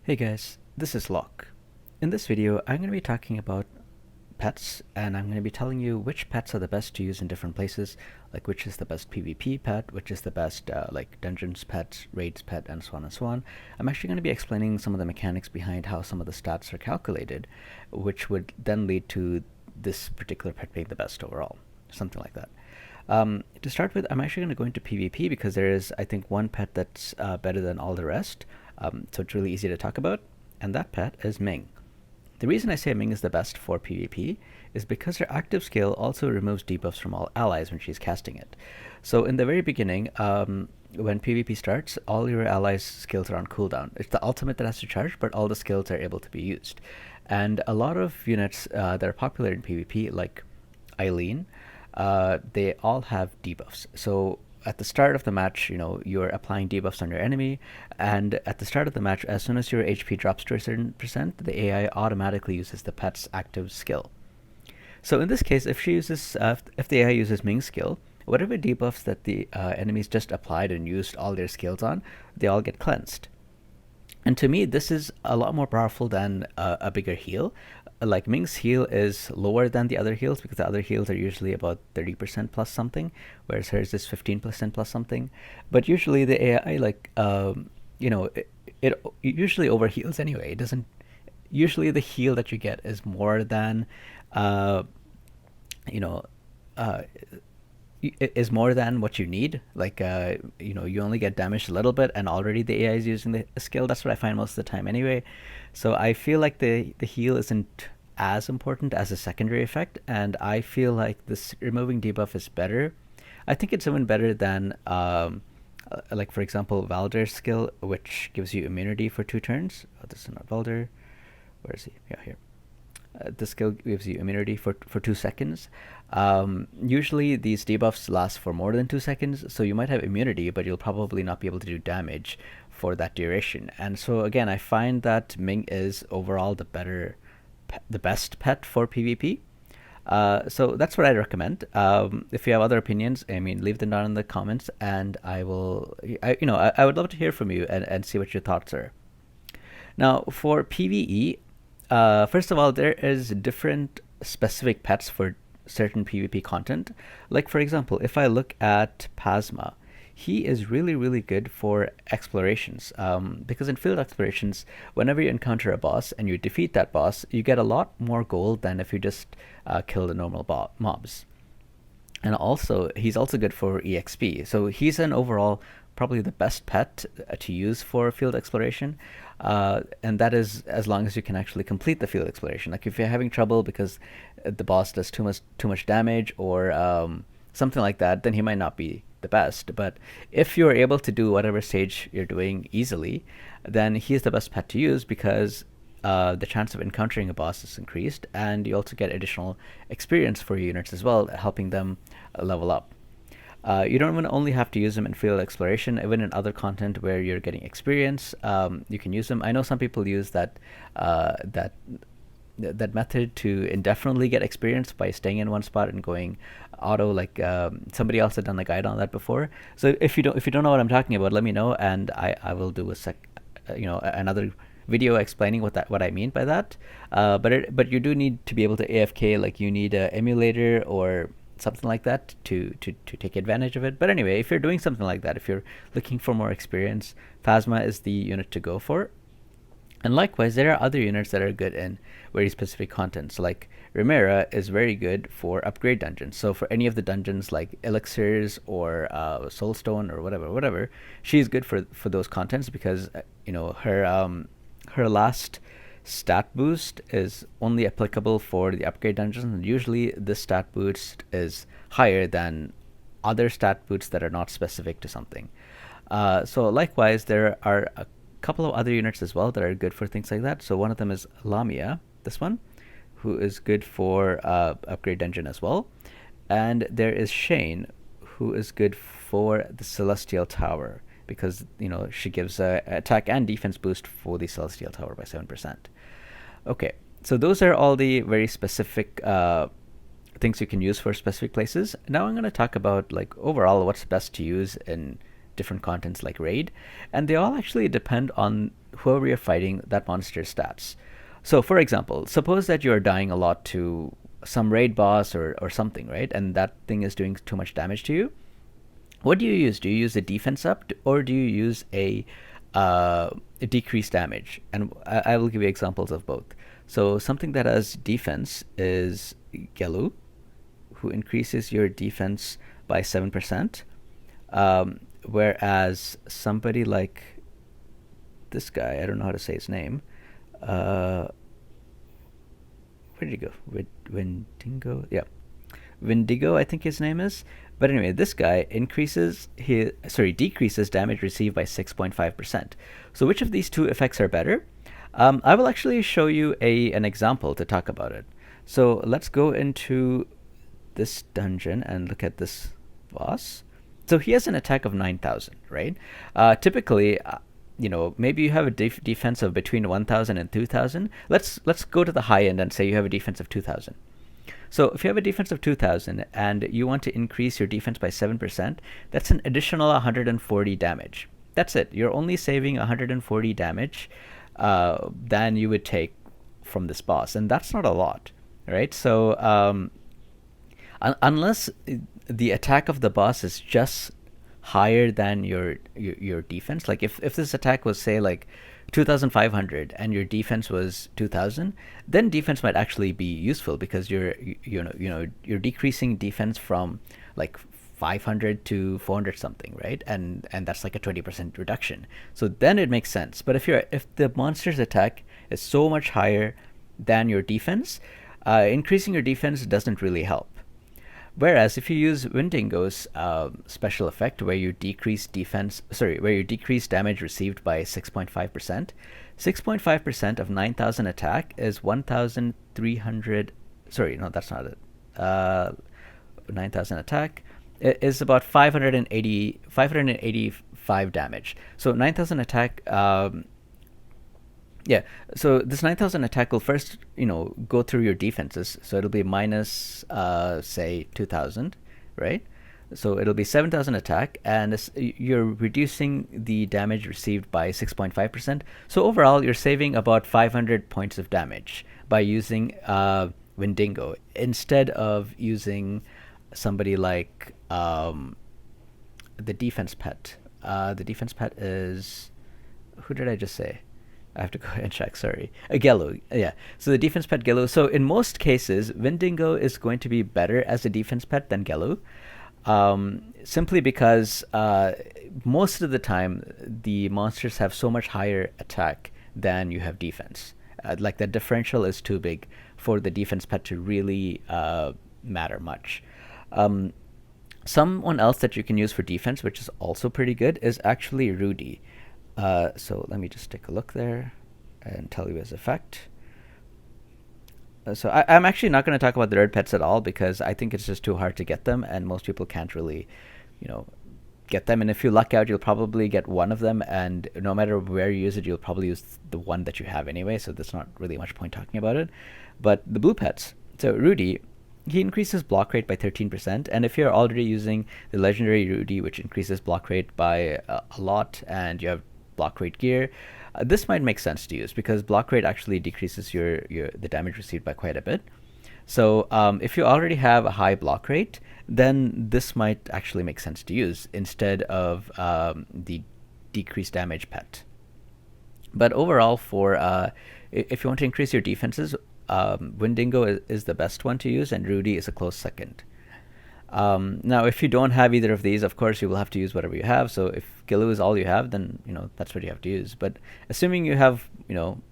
Hey guys, this is Locke. In this video, I'm going to be talking about pets, and I'm going to be telling you which pets are the best to use in different places, like which is the best PvP pet, which is the best like dungeons pet, raids pet, and so on and so on. I'm actually going to be explaining some of the mechanics behind how some of the stats are calculated, which would then lead to this particular pet being the best overall, something like that. To start with, I'm actually going to go into PvP because there is, I think, one pet that's better than all the rest. So it's really easy to talk about, and that pet is Ming. The reason I say Ming is the best for PvP is because her active skill also removes debuffs from all allies when she's casting it. So in the very beginning, when PvP starts, all your allies' skills are on cooldown. It's the ultimate that has to charge, but all the skills are able to be used. And a lot of units that are popular in PvP, like Eileen, they all have debuffs. So at the start of the match, you're applying debuffs on your enemy, and at the start of the match, as soon as your HP drops to a certain percent, the AI automatically uses the pet's active skill. So in this case, if the AI uses Ming's skill, whatever debuffs that the enemies just applied and used all their skills on, they all get cleansed. And to me, this is a lot more powerful than a bigger heal. Like Ming's heal is lower than the other heals because the other heals are usually about 30% plus something, whereas hers is 15% plus something. But usually the AI, it usually overheals anyway. It doesn't. Usually the heal that you get is more than, uh, you know, uh, is more than what you need. You only get damaged a little bit, and already the AI is using the skill. That's what I find most of the time, anyway. So I feel like the heal isn't as important as a secondary effect, and I feel like this removing debuff is better. I think it's even better than, like for example, Valder's skill, which gives you immunity for 2 turns. Oh, this is not Valder. Where is he? Yeah, here. The skill gives you immunity for 2 seconds. Usually these debuffs last for more than 2 seconds, so you might have immunity, but you'll probably not be able to do damage for that duration. And so again, I find that Ming is overall the best pet for PvP. So that's what I recommend. If you have other opinions, I mean, leave them down in the comments, and I will. I would love to hear from you and see what your thoughts are. Now, for PvE, first of all, there is different specific pets for certain PvP content. Like for example, if I look at Pasma, he is really really good for explorations. Because in field explorations, whenever you encounter a boss and you defeat that boss, you get a lot more gold than if you just kill the normal mobs. And also he's also good for exp, so he's an overall probably the best pet to use for field exploration. And that is as long as you can actually complete the field exploration. Like if you're having trouble because the boss does too much damage, or something like that, then he might not be the best. But if you're able to do whatever stage you're doing easily, then he's the best pet to use because the chance of encountering a boss is increased, and you also get additional experience for your units as well, helping them level up. You don't even only have to use them in field exploration. Even in other content where you're getting experience, you can use them. I know some people use that method to indefinitely get experience by staying in one spot and going auto. Like somebody else had done the guide on that before. So if you don't know what I'm talking about, let me know, and I will do another video explaining what I mean by that. But you do need to be able to AFK. Like you need an emulator or something like that to take advantage of it. But anyway, if you're doing something like that, if you're looking for more experience, Phasma is the unit to go for. And likewise, there are other units that are good in very specific contents. Like Remera is very good for upgrade dungeons. So for any of the dungeons like elixirs or soulstone or whatever, she's good for those contents because her last stat boost is only applicable for the upgrade dungeons, and usually this stat boost is higher than other stat boosts that are not specific to something. So likewise, there are a couple of other units as well that are good for things like that. So one of them is Lamia, this one, who is good for upgrade dungeon as well. And there is Shane, who is good for the Celestial Tower because she gives a attack and defense boost for the Celestial Tower by 7%. Okay, so those are all the very specific things you can use for specific places. Now I'm going to talk about like overall what's best to use in different contents like raid, and they all actually depend on whoever you're fighting, that monster's stats. So, for example, suppose that you're dying a lot to some raid boss or something, right? And that thing is doing too much damage to you. What do you use? Do you use a defense up, or do you use a decreased damage? And I will give you examples of both. So something that has defense is Gelu, who increases your defense by 7%. Whereas somebody like this guy, I don't know how to say his name. Uh, where did he go? Wendigo? Yeah. Wendigo, I think his name is. But anyway, this guy decreases damage received by 6.5%. So which of these two effects are better? I will actually show you an example to talk about it. So let's go into this dungeon and look at this boss. So he has an attack of 9,000, right? Typically, maybe you have a defense of between 1,000 and 2,000. Let's go to the high end and say you have a defense of 2,000. So if you have a defense of 2,000 and you want to increase your defense by 7%, that's an additional 140 damage. That's it. You're only saving 140 damage than you would take from this boss, and that's not a lot, right? So unless the attack of the boss is just higher than your defense, like if this attack was, say, like 2,500 and your defense was 2,000, then defense might actually be useful, because you're decreasing defense from like 500 to 400 something, right? And that's like a 20% reduction. So then it makes sense. But if the monster's attack is so much higher than your defense, increasing your defense doesn't really help. Whereas if you use Wendigo's special effect, where you decrease damage received by 6.5%, 6.5% of 9,000 attack is 1,300. Sorry, no, that's not it. 9,000 attack is about 585 damage. So 9,000 attack. Yeah, so this 9,000 attack will first, go through your defenses. So it'll be minus, say, 2,000, right? So it'll be 7,000 attack, and you're reducing the damage received by 6.5%. So overall, you're saving about 500 points of damage by using Wendigo instead of using somebody like the defense pet. The defense pet is... Who did I just say? I have to go and check, sorry. Gelu, yeah. So the defense pet Gelu. So in most cases, Wendigo is going to be better as a defense pet than Gelu. Simply because most of the time, the monsters have so much higher attack than you have defense. Like the differential is too big for the defense pet to really matter much. Someone else that you can use for defense, which is also pretty good, is actually Rudy. So let me just take a look there and tell you his effect. So I'm actually not going to talk about the red pets at all, because I think it's just too hard to get them, and most people can't really, get them. And if you luck out, you'll probably get one of them, and no matter where you use it, you'll probably use the one that you have anyway, so there's not really much point talking about it. But the blue pets, so Rudy, he increases block rate by 13%, and if you're already using the legendary Rudy, which increases block rate by a lot, and you have block rate gear, this might make sense to use, because block rate actually decreases the damage received by quite a bit. So if you already have a high block rate, then this might actually make sense to use instead of the decreased damage pet. But overall, if you want to increase your defenses, Wendigo is the best one to use, and Rudy is a close second. Now, if you don't have either of these, of course, you will have to use whatever you have. So if Gelu is all you have, then, that's what you have to use. But assuming you have,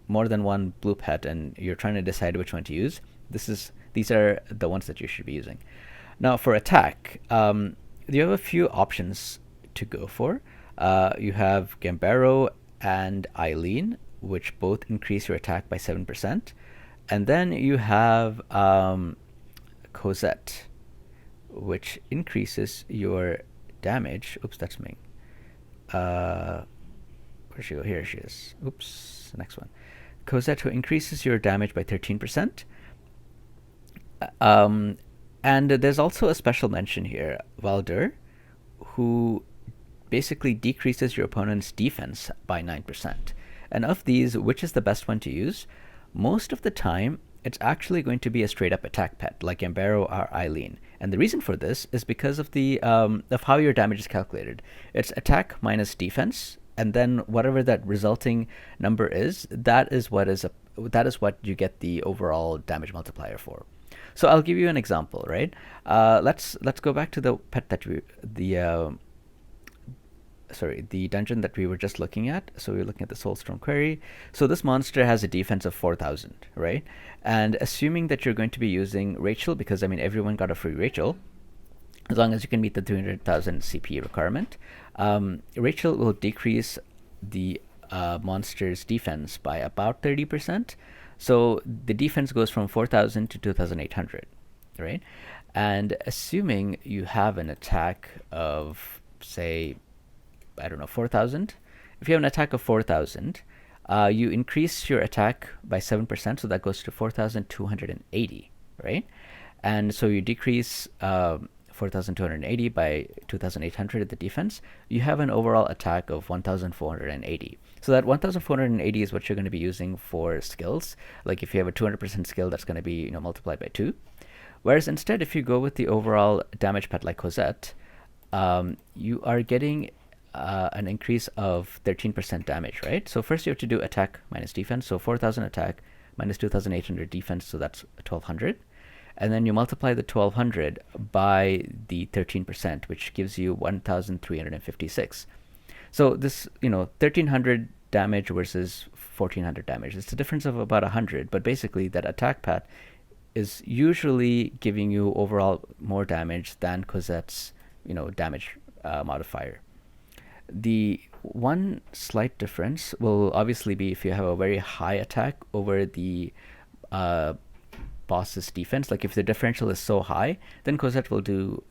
more than one blue pet and you're trying to decide which one to use, these are the ones that you should be using. Now, for attack, you have a few options to go for. You have Gambaro and Eileen, which both increase your attack by 7%. And then you have Cosette, which increases your damage. Oops, that's Ming. Where'd she go? Here she is. Oops, the next one. Cosette, who increases your damage by 13%. And there's also a special mention here, Valdur, who basically decreases your opponent's defense by 9%. And of these, which is the best one to use? Most of the time, it's actually going to be a straight up attack pet like Gambaro or Eileen. And the reason for this is because of the of how your damage is calculated. It's attack minus defense, and then whatever that resulting number is, that is what you get the overall damage multiplier for. So I'll give you an example, right? Let's go back to the pet that we the dungeon that we were just looking at. So we were looking at the Soulstrong query. So this monster has a defense of 4,000, right? And assuming that you're going to be using Rachel, because I mean everyone got a free Rachel, as long as you can meet the 300,000 CP requirement, Rachel will decrease the monster's defense by about 30%. So the defense goes from 4,000 to 2,800, right? And assuming you have an attack of, say, I don't know, 4,000. If you have an attack of 4,000, you increase your attack by 7%, so that goes to 4,280, right? And so you decrease 4,280 by 2,800 at the defense. You have an overall attack of 1,480. So that 1,480 is what you're going to be using for skills. Like if you have a 200% skill, that's going to be multiplied by 2. Whereas instead, if you go with the overall damage pet like Cosette, you are getting an increase of 13% damage, right? So first you have to do attack minus defense. So 4,000 attack minus 2,800 defense, so that's 1,200. And then you multiply the 1,200 by the 13%, which gives you 1,356. So this, 1,300 damage versus 1,400 damage. It's a difference of about 100, but basically that attack pet is usually giving you overall more damage than Cosette's, damage modifier. The one slight difference will obviously be if you have a very high attack over the boss's defense. Like if the differential is so high, then Cosette will do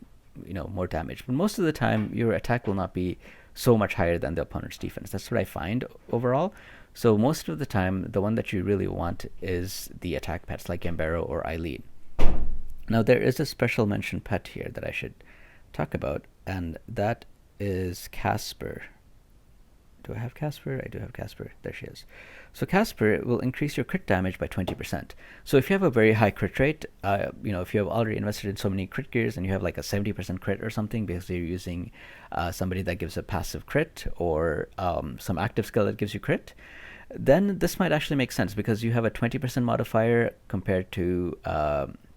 more damage. But most of the time, your attack will not be so much higher than the opponent's defense. That's what I find overall. So most of the time, the one that you really want is the attack pets like Gambaro or Eileen. Now there is a special mention pet here that I should talk about, and that is Casper. Do I have Casper? I do have Casper. There she is. So Casper will increase your crit damage by 20%. So if you have a very high crit rate, if you have already invested in so many crit gears and you have like a 70% crit or something because you're using somebody that gives a passive crit or some active skill that gives you crit, then this might actually make sense because you have a 20% modifier compared to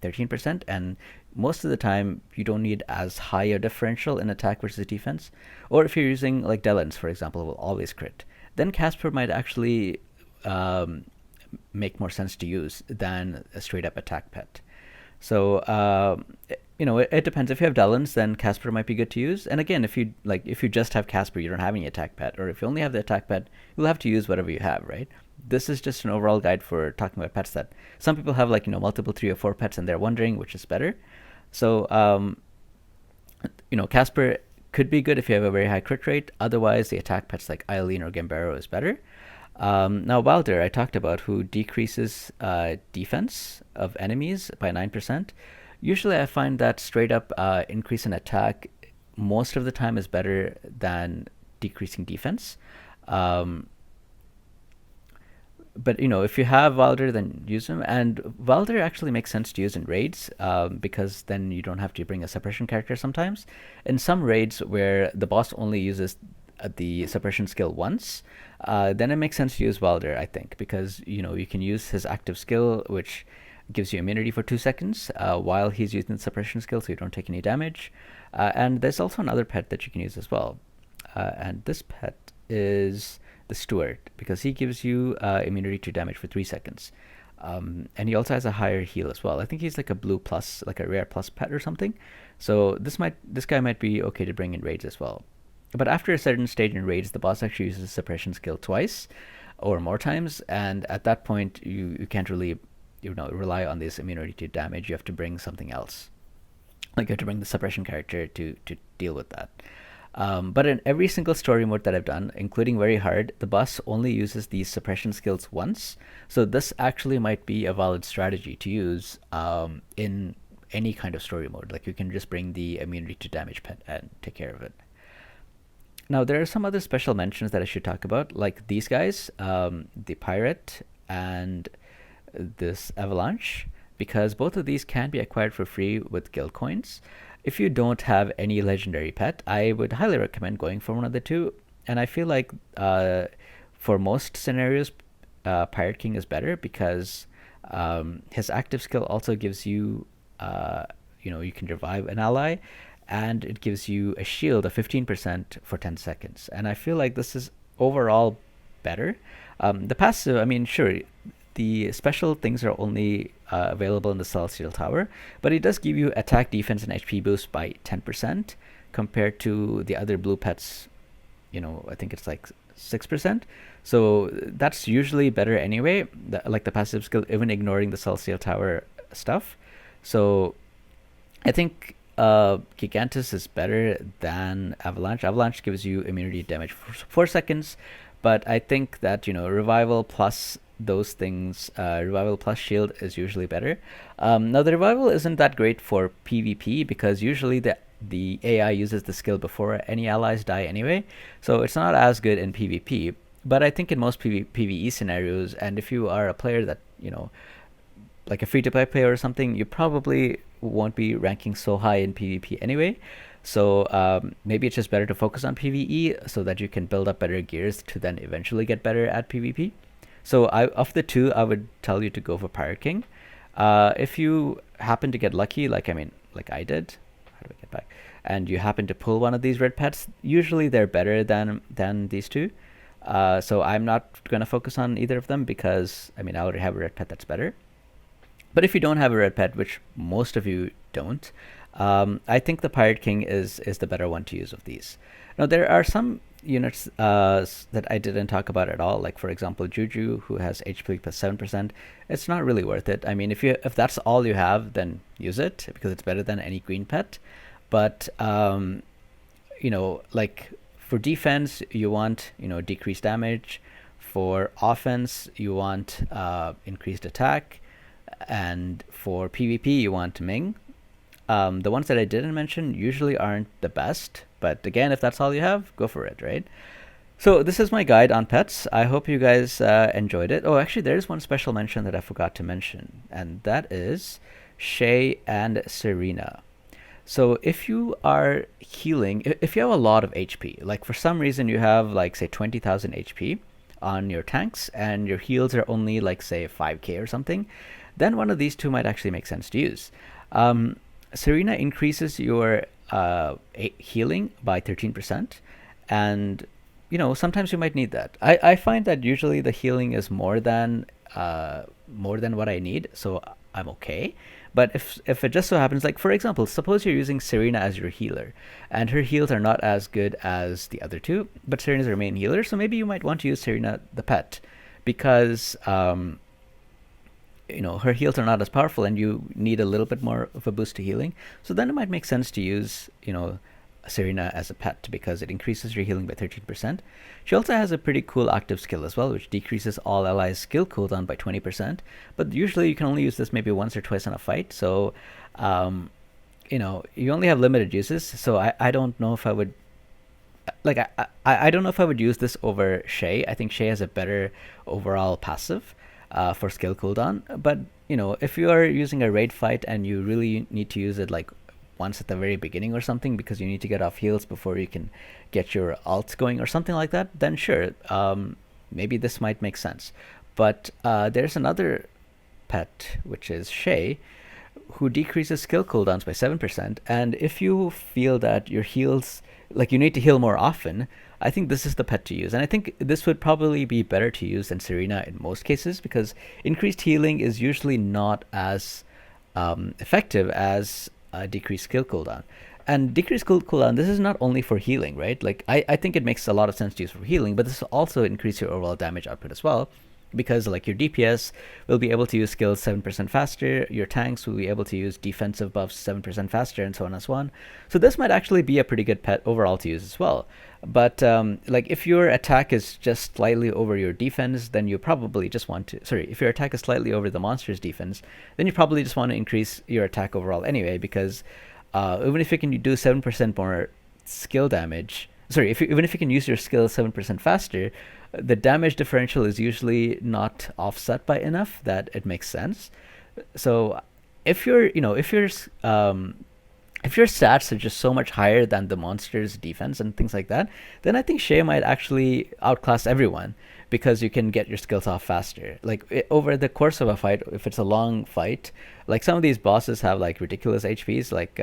13%, and most of the time you don't need as high a differential in attack versus defense. Or if you're using like Delens, for example, will always crit, then Casper might actually make more sense to use than a straight up attack pet. So it depends. If you have Delens, then Casper might be good to use. And again, if you just have Casper, you don't have any attack pet, or if you only have the attack pet, you'll have to use whatever you have, right? This is just an overall guide for talking about pets that some people have, like multiple 3 or 4 pets, and they're wondering which is better. So Casper could be good if you have a very high crit rate. Otherwise, the attack pets like Eileen or Gambaro is better. Now Wilder, I talked about, who decreases defense of enemies by 9%. Usually I find that straight up increase in attack most of the time is better than decreasing defense. But if you have Wilder, then use him. And Wilder actually makes sense to use in raids because then you don't have to bring a suppression character sometimes. In some raids where the boss only uses the suppression skill once, then it makes sense to use Wilder, I think, because you can use his active skill, which gives you immunity for 2 seconds while he's using the suppression skill, so you don't take any damage. And there's also another pet that you can use as well, and this pet is the Steward, because he gives you immunity to damage for 3 seconds. And he also has a higher heal as well. I think he's like a blue plus, like a rare plus pet or something. So this guy might be okay to bring in raids as well. But after a certain stage in raids, the boss actually uses suppression skill twice or more times, and at that point you can't really rely on this immunity to damage. You have to bring something else. Like you have to bring the suppression character to deal with that. But in every single story mode that I've done, including very hard, the boss only uses these suppression skills once. So this actually might be a valid strategy to use in any kind of story mode. Like you can just bring the immunity to damage pet and take care of it. Now there are some other special mentions that I should talk about, like these guys, the pirate and this avalanche, because both of these can be acquired for free with guild coins. If you don't have any legendary pet, I would highly recommend going for one of the two. And I feel like for most scenarios, Pirate King is better because his active skill also gives you, you can revive an ally, and it gives you a shield of 15% for 10 seconds. And I feel like this is overall better. The passive, I mean, sure, the special things are only available in the Celestial Tower, but it does give you attack, defense, and HP boost by 10% compared to the other blue pets. I think it's like 6%. So that's usually better anyway, like the passive skill, even ignoring the Celestial Tower stuff. So I think Gigantus is better than Avalanche. Avalanche gives you immunity damage for 4 seconds, but I think that Revival plus those things, Revival plus Shield is usually better. Now the Revival isn't that great for PvP because usually the AI uses the skill before any allies die anyway, so it's not as good in PvP. But I think in most PvE scenarios, and if you are a player that like a free-to-play player or something, you probably won't be ranking so high in PvP anyway. So maybe it's just better to focus on PvE so that you can build up better gears to then eventually get better at PvP. So of the two, I would tell you to go for Pirate King. If you happen to get lucky, like I did, how do I get back? And you happen to pull one of these red pets, usually they're better than these two. So I'm not going to focus on either of them because I already have a red pet that's better. But if you don't have a red pet, which most of you don't, I think the Pirate King is the better one to use of these. Now there are some units that I didn't talk about at all, like for example Juju, who has HP plus 7%. It's not really worth it. I mean, if that's all you have, then use it because it's better than any green pet. But like for defense, you want decreased damage. For offense, you want increased attack. And for PvP, you want Ming. The ones that I didn't mention usually aren't the best, but again, if that's all you have, go for it, right? So this is my guide on pets. I hope you guys enjoyed it. Oh, actually, there's one special mention that I forgot to mention, and that is Shay and Serena. So if you are healing, if you have a lot of HP, like for some reason you have like say 20,000 HP on your tanks and your heals are only like say 5k or something, then one of these two might actually make sense to use. Serena increases your healing by 13%, and sometimes you might need that. I find that usually the healing is more than what I need, so I'm okay. But if it just so happens, like for example, suppose you're using Serena as your healer, and her heals are not as good as the other two, but Serena's her main healer, so maybe you might want to use Serena the pet, because her heals are not as powerful and you need a little bit more of a boost to healing. So then it might make sense to use Serena as a pet because it increases your healing by 13%. She also has a pretty cool active skill as well, which decreases all allies skill cooldown by 20%, but usually you can only use this maybe once or twice in a fight. So you only have limited uses, so I don't know if I would I don't know if I would use this over Shay. I think Shay has a better overall passive for skill cooldown. But if you are using a raid fight and you really need to use it like once at the very beginning or something because you need to get off heals before you can get your ult going or something like that, then sure, maybe this might make sense. But there's another pet, which is Shay, who decreases skill cooldowns by 7%. And if you feel that your heals, like you need to heal more often, I think this is the pet to use. And I think this would probably be better to use than Serena in most cases because increased healing is usually not as effective as decreased skill cooldown. And decreased skill cooldown, this is not only for healing, right? Like I think it makes a lot of sense to use for healing, but this will also increase your overall damage output as well, because like your DPS will be able to use skills 7% faster, your tanks will be able to use defensive buffs 7% faster, and so on and so on. So this might actually be a pretty good pet overall to use as well. But like if your attack is just slightly over your defense, then you probably just want to, sorry, if your attack is slightly over the monster's defense, then you probably just want to increase your attack overall anyway, because even if you can do 7% more skill damage, sorry, if you, even if you can use your skill 7% faster, the damage differential is usually not offset by enough that it makes sense. So if you're, you know, if your stats are just so much higher than the monster's defense and things like that, then I think Shay might actually outclass everyone because you can get your skills off faster. Like over the course of a fight, if it's a long fight, like some of these bosses have like ridiculous HPs, like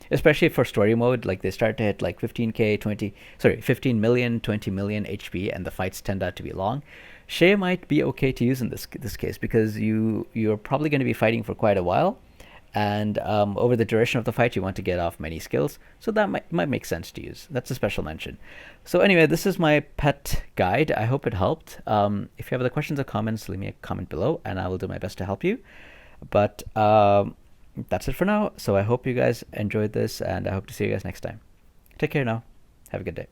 especially for story mode, like they start to hit like 15k, 20, sorry, 15 million, 20 million HP, and the fights tend out to be long. Shay might be okay to use in this case because you're probably going to be fighting for quite a while, and over the duration of the fight, you want to get off many skills, so that might make sense to use. That's a special mention. So anyway, this is my pet guide. I hope it helped. If you have other questions or comments, leave me a comment below, and I will do my best to help you. But that's it for now. So I hope you guys enjoyed this, and I hope to see you guys next time. Take care now. Have a good day.